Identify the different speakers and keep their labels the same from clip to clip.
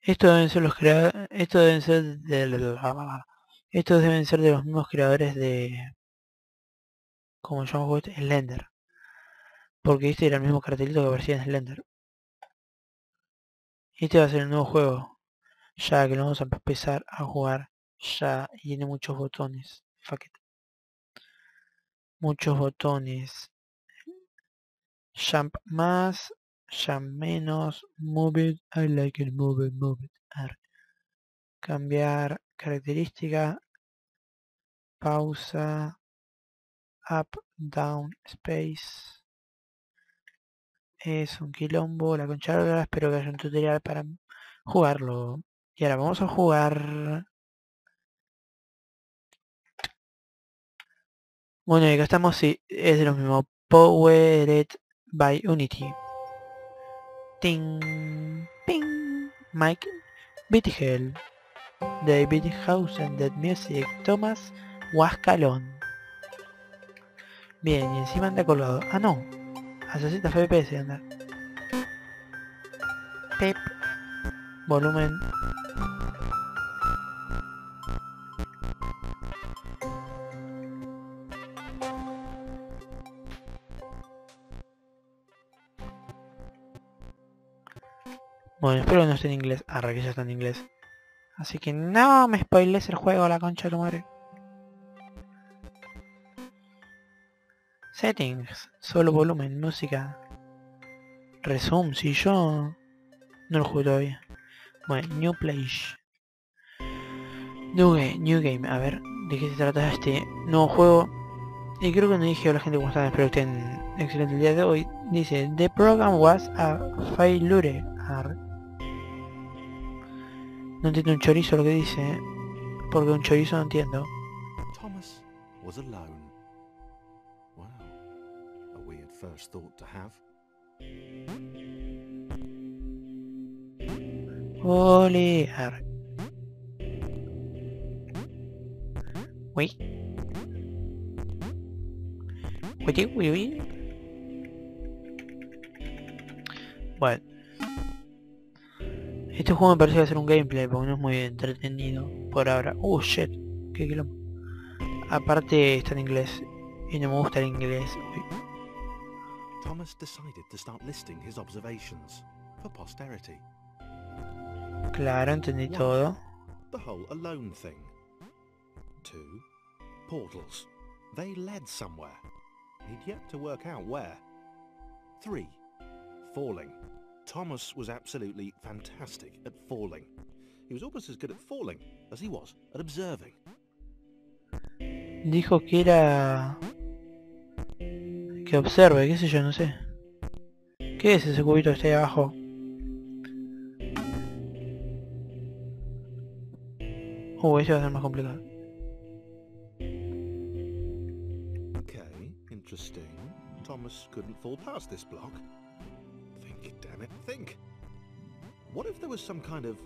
Speaker 1: Estos deben ser los creadores. Estos deben ser de los mismos creadores de. Como llamamos este, Slender. Porque este era el mismo cartelito que aparecía en Slender. Este va a ser el nuevo juego. Ya que lo vamos a empezar a jugar ya. Y tiene muchos botones. Fuck it. Muchos botones. Jump más. Jump menos. Move it. I like it. Move it. Move it. Cambiar característica. Pausa. Up. Down. Space. Es un quilombo, la concha de la lora. Espero que haya un tutorial para jugarlo. Y ahora vamos a jugar. Bueno, y acá estamos, sí, es de lo mismo. Powered by Unity. Ting, ping, Mike Bittigel. David Hausen, Dead Music, Thomas Huascalón. Bien, y encima anda colgado. Ah, no. A 60 FPS anda. Pep. Volumen. Bueno, espero que no esté en inglés. Arre, que ya está en inglés. Así que no me spoiles el juego, la concha de tu madre. Settings. Solo volumen, música. Resume, si yo no lo juego todavía. Bueno, New Place. New Game. A ver, ¿de qué se trata este nuevo juego? Y creo que no dije a la gente cómo están. Espero que estén excelente el día de hoy. Dice, the program was a failure. No entiendo un chorizo lo que dice, porque un chorizo no entiendo.
Speaker 2: Thomas was alone. Wow, a weird first thought to have.
Speaker 1: Ole, Uy. Uy. Bueno. Este juego me parece que va a ser un gameplay, porque no es muy entretenido por ahora. Shit. Qué quilombo. Aparte está en inglés. Y no me gusta el inglés. Uy.
Speaker 2: Thomas decided to start listing his observations for posterity.
Speaker 1: Claro, entendí
Speaker 2: 1.
Speaker 1: todo.
Speaker 2: The whole alone thing. 2. Portals. They led somewhere. He'd yet to work out where. 3. Falling. Thomas was absolutely fantastic at falling. He was almost as good at falling as he was at observing.
Speaker 1: Dijo que era... Que observe, qué sé yo, no sé. ¿Qué es ese cubito que está ahí abajo? Este va a ser más complicado.
Speaker 2: Okay, interesting. Thomas couldn't fall past this block. Think, damn it, think. What if there was some kind of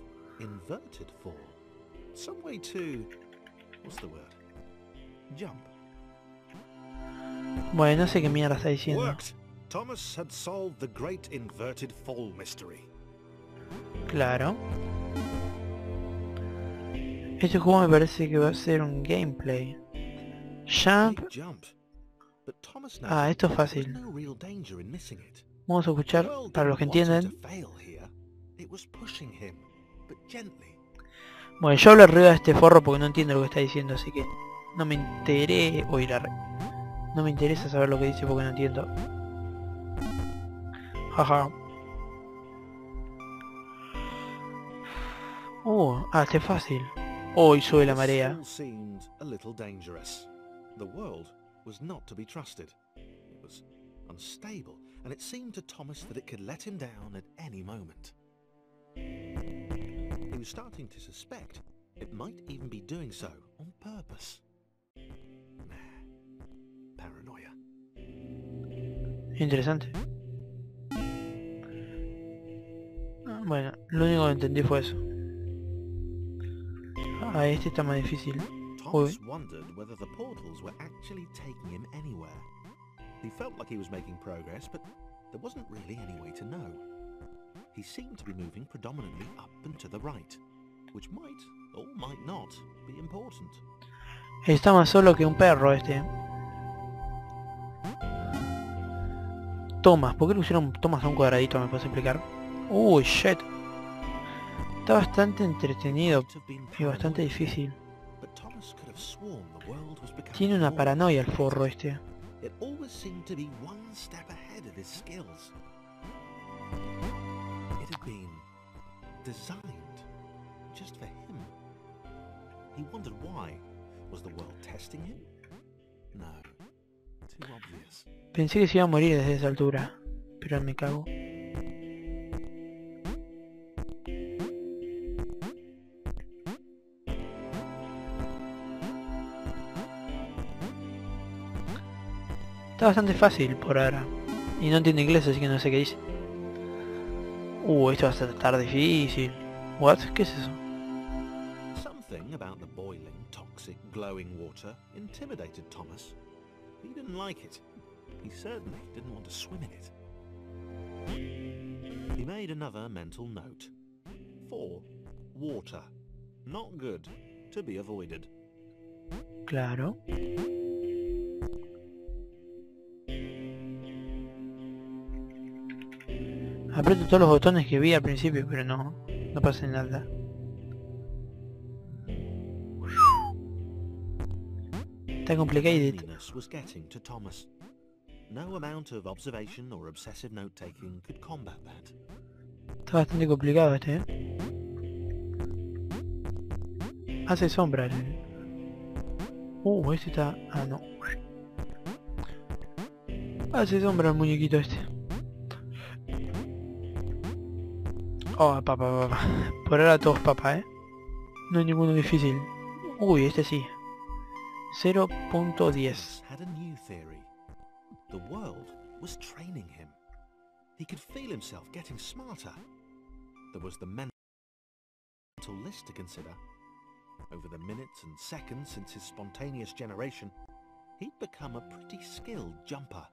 Speaker 2: inverted fall? Some way to... what's the word? Jump.
Speaker 1: Bueno, no sé qué mierda está diciendo.
Speaker 2: Worked! Thomas had solved the great inverted fall mystery.
Speaker 1: Claro. Este juego me parece que va a ser un gameplay. Jump. Esto es fácil. Vamos a escuchar para los que entienden. Bueno, yo hablo arriba de este forro porque no entiendo lo que está diciendo, así que no me enteré. No me interesa saber lo que dice porque no entiendo. Jaja. Este es fácil. Hoy sube la marea.
Speaker 2: The world was not to be trusted. It was unstable, and it seemed to Thomas that it could let him down at any moment. He was starting to suspect it might even be doing so on purpose. Paranoia.
Speaker 1: Interesante. Bueno, lo único que entendí fue eso. Este está más difícil.
Speaker 2: Thomas wondered whether the portals were actually taking him anywhere. He felt like he was making progress, but there wasn't really any way to know. He seemed to be moving predominantly up and to the right, which might or might not be important.
Speaker 1: Está más solo que un perro este. Thomas, ¿por qué le pusieron Thomas a un cuadradito? ¿Me puedes explicar? Uy, shit. Está bastante entretenido y bastante difícil. Tiene una paranoia el forro este.
Speaker 2: It always seemed to be one step ahead of his skills. It had been designed just for him. He wondered why. Was the world testing him? No. Too obvious.
Speaker 1: Pensé que se iba a morir desde esa altura, pero me cago. Está bastante fácil por ahora. Y no entiende inglés, así que no sé qué dice. Esto va a estar difícil. What? ¿Qué es eso?
Speaker 2: Something about the boiling, toxic, glowing water intimidated Thomas. He didn't like it. He certainly didn't want to swim in it. He made another mental note. 4. Water. Not good. To be avoided.
Speaker 1: Claro. Aprieto todos los botones que vi al principio, pero no pasa nada. Está complicated.
Speaker 2: Was getting to Thomas. No amount of observation or obsessive note-taking could combat that.
Speaker 1: Está bastante complicado este, Hace sombra el... este está... Ah, no. Hace sombra el muñequito este. Oh, papá. Por ahora todos papá, No hay ninguno difícil. Este sí. 0.10.
Speaker 2: Had a new theory. The world was training him. He could feel himself getting smarter. There was the mental list to consider. Over the minutes and seconds since his spontaneous generation, he'd become a pretty skilled jumper.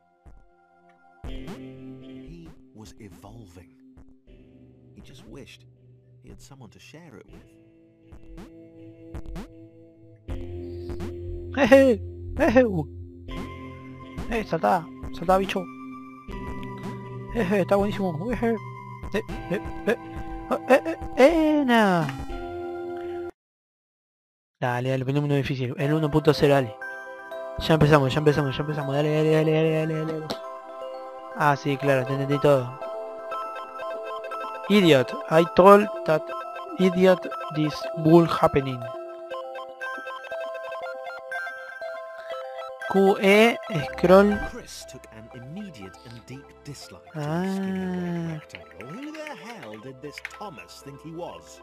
Speaker 2: He was evolving. He just wished he had someone to share it with.
Speaker 1: Saltá bicho. Está buenísimo. Nah. Dale, le ponemos uno difícil. El 1.0, dale. Ya empezamos. Dale. Ah, sí, claro, te entendí todo. Idiot, I told that idiot this will happening. QE scroll.
Speaker 2: Chris took an immediate and deep dislike to the skinny red rectangle. Who the hell did this Thomas think he was?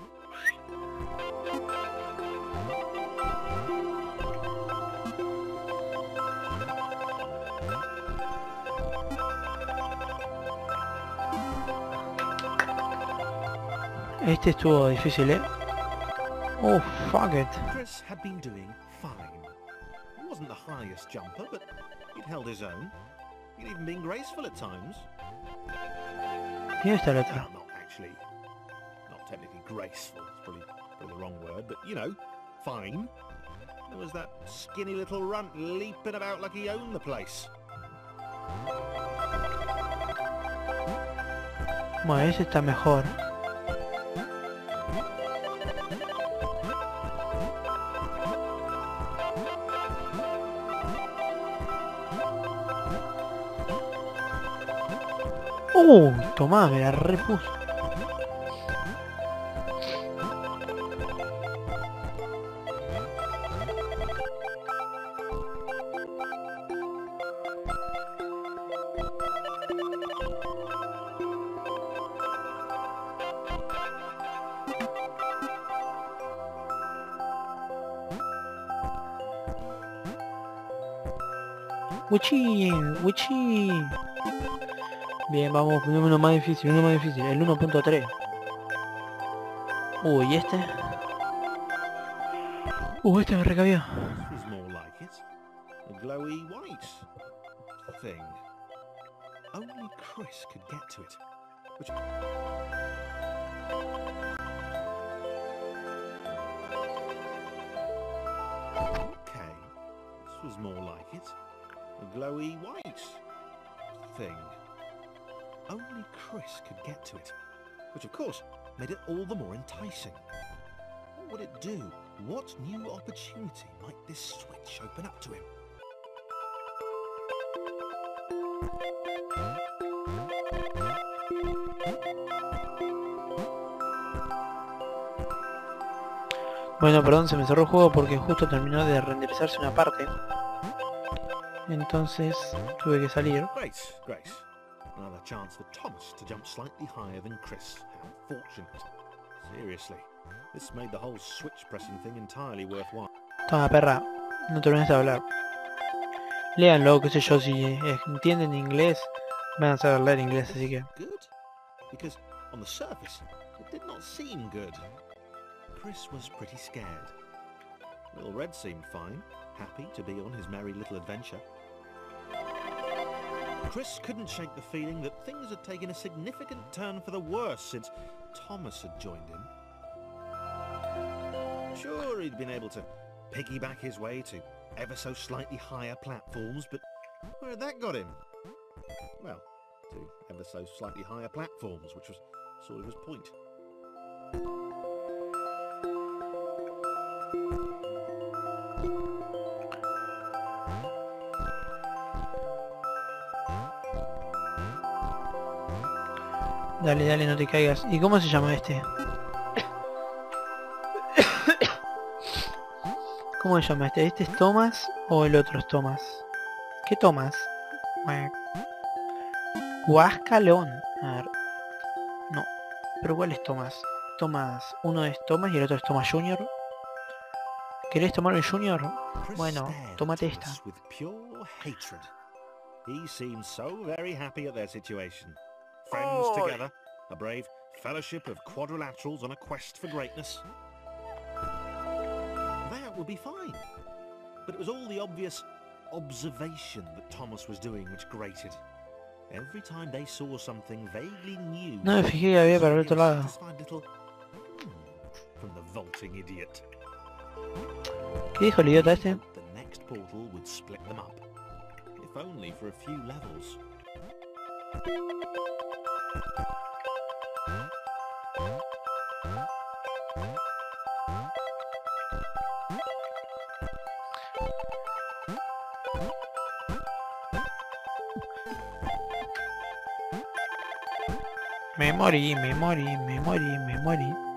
Speaker 1: Este estuvo difícil, Oh, fuck it.
Speaker 2: Chris had been doing fine. He wasn't the highest jumper, but he'd held his own. He'd even been graceful at times.
Speaker 1: Y está el otro.
Speaker 2: Not actually, not technically graceful. It's probably the wrong word, but you know, fine. There was that skinny little runt leaping about like he owned the place.
Speaker 1: Bueno, ese está mejor. Tomá, me la repuso. Wichi. Bien, vamos, uno más difícil, el 1.3. ¿Y este? Este me recabió.
Speaker 2: This is more like it. A glowy white thing. Only Chris could get to it. which... Okay, this was more like it. A glowy white thing. Only Chris could get to it, which of course made it all the more enticing. What would it do? What new opportunity might this switch open up to him?
Speaker 1: Bueno, perdón, se me cerró el juego porque justo terminó de renderizarse una parte. Entonces tuve que salir.
Speaker 2: Great, great. Another chance for Thomas to jump slightly higher than Chris. How fortunate. Seriously, this made the whole switch pressing thing entirely worthwhile.
Speaker 1: Toma, perra, no termines de hablar. Léanlo, qué sé yo, si entienden inglés, van a saber leer inglés, así que...
Speaker 2: Good? Because on the surface, it did not seem good. Chris was pretty scared. Little Red seemed fine, happy to be on his merry little adventure. Chris couldn't shake the feeling that things had taken a significant turn for the worse since Thomas had joined him. Sure, he'd been able to piggyback his way to ever so slightly higher platforms, but where had that got him? Well, to ever so slightly higher platforms, which was sort of his point.
Speaker 1: Dale, dale, no te caigas. ¿Y cómo se llama este? ¿Cómo se llama este? ¿Este es Thomas o el otro es Thomas? ¿Qué Thomas? Huascalón. A ver. No. ¿Pero cuál es Thomas? Thomas. Uno es Thomas y el otro es Thomas Jr. ¿Querés tomar el Junior? Bueno, tómate esta.
Speaker 2: With pure hatred. He seemed so very happy at their situation. Friends together, a brave fellowship of quadrilaterals on a quest for greatness. That would be fine. But it was all the obvious observation that Thomas was doing which grated. Every time they saw something vaguely new,
Speaker 1: No me fijé que había para el otro lado.
Speaker 2: little, from the vaulting idiot.
Speaker 1: ¿Qué dijo el idiota este?
Speaker 2: The next portal would split them up, if only for a few levels.
Speaker 1: Me morí, me morí, me morí, me morí.